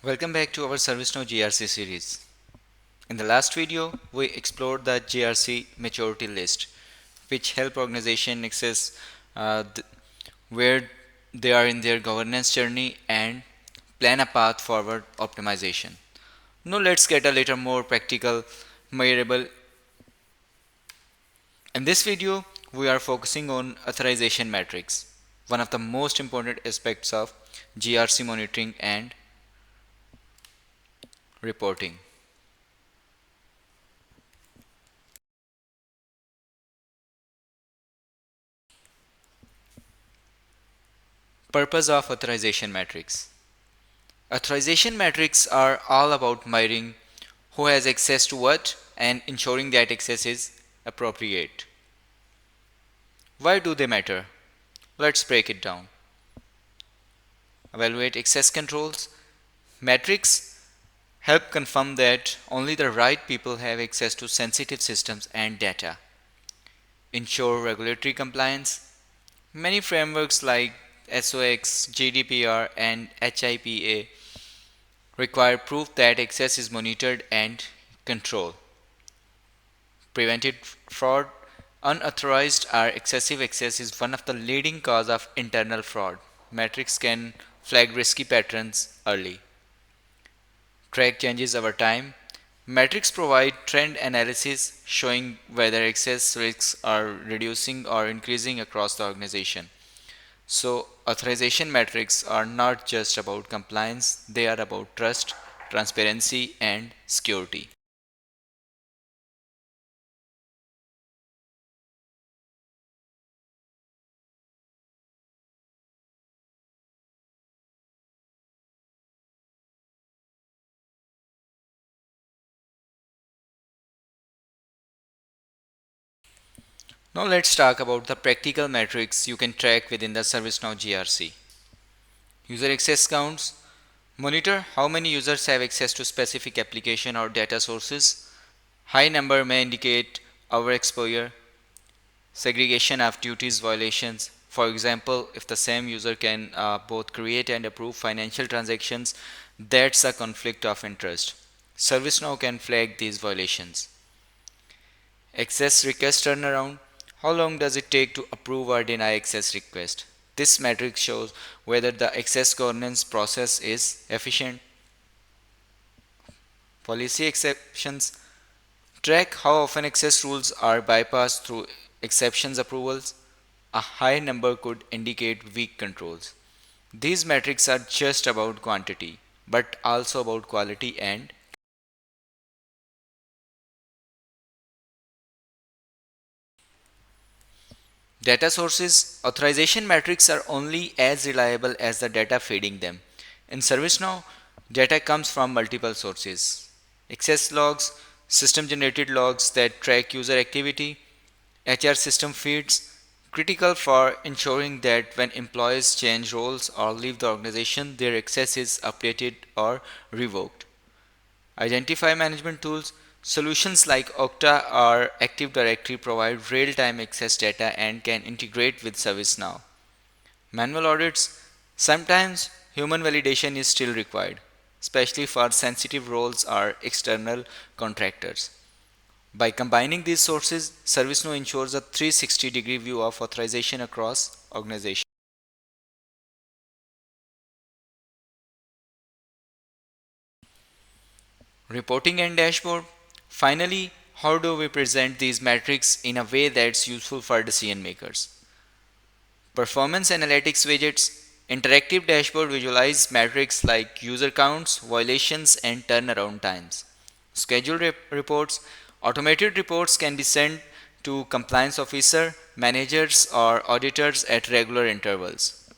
Welcome back to our ServiceNow GRC series. In the last video, we explored the GRC maturity list, which help organization access where they are in their governance journey and plan a path forward optimization. Now let's get a little more practical, measurable. In this video, we are focusing on authorization metrics, one of the most important aspects of GRC monitoring and reporting. Purpose of authorization metrics. Authorization metrics are all about measuring who has access to what and ensuring that access is appropriate. Why do they matter? Let's break it down. Evaluate access controls. Metrics help confirm that only the right people have access to sensitive systems and data. Ensure regulatory compliance. Many frameworks like SOX, GDPR, and HIPAA require proof that access is monitored and controlled. Prevented fraud. Unauthorized or excessive access is one of the leading causes of internal fraud. Metrics can flag risky patterns early. Track changes over time. Metrics provide trend analysis showing whether access risks are reducing or increasing across the organization. So, authorization metrics are not just about compliance, they are about trust, transparency, and security. Now let's talk about the practical metrics you can track within the ServiceNow GRC. User access counts. Monitor how many users have access to specific application or data sources. High number may indicate overexposure. Segregation of duties violations. For example, if the same user can both create and approve financial transactions, that's a conflict of interest. ServiceNow can flag these violations. Access request turnaround. How long does it take to approve or deny access request? This metric shows whether the access governance process is efficient. Policy exceptions. Track how often access rules are bypassed through exceptions approvals. A high number could indicate weak controls. These metrics are just about quantity, but also about quality and data sources. Authorization metrics are only as reliable as the data feeding them. In ServiceNow, data comes from multiple sources. Access logs, system generated logs that track user activity, HR system feeds, critical for ensuring that when employees change roles or leave the organization, their access is updated or revoked. Identify management tools. Solutions like Okta or Active Directory provide real-time access data and can integrate with ServiceNow. Manual audits. Sometimes human validation is still required, especially for sensitive roles or external contractors. By combining these sources, ServiceNow ensures a 360-degree view of authorization across organizations. Reporting and dashboard. Finally, how do we present these metrics in a way that's useful for decision makers? Performance analytics widgets. Interactive dashboard visualize metrics like user counts, violations, and turnaround times. Scheduled reports. Automated reports can be sent to compliance officer, managers, or auditors at regular intervals.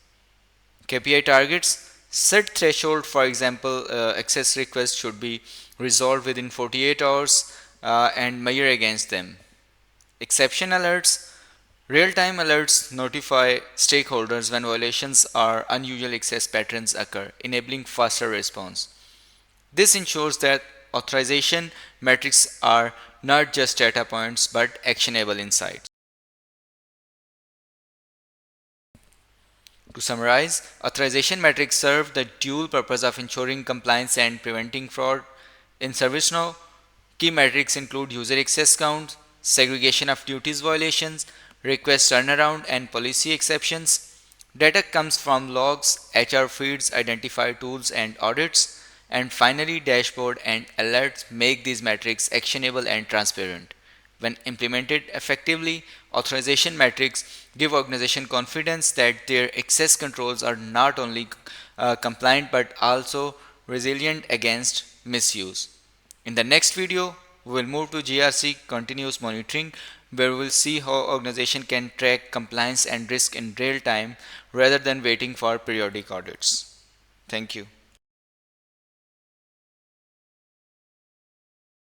KPI targets. Set threshold, for example, access requests should be resolved within 48 hours and measure against them. Exception alerts. Real-time alerts notify stakeholders when violations or unusual access patterns occur, enabling faster response. This ensures that authorization metrics are not just data points but actionable insights. To summarize, authorization metrics serve the dual purpose of ensuring compliance and preventing fraud. In ServiceNow, key metrics include user access count, segregation of duties violations, request turnaround, and policy exceptions. Data comes from logs, HR feeds, identify tools, and audits. And finally, dashboard and alerts make these metrics actionable and transparent. When implemented effectively, authorization metrics give organization confidence that their access controls are not only compliant but also resilient against misuse. In the next video, we will move to GRC continuous monitoring, where we will see how organization can track compliance and risk in real time rather than waiting for periodic audits. Thank you.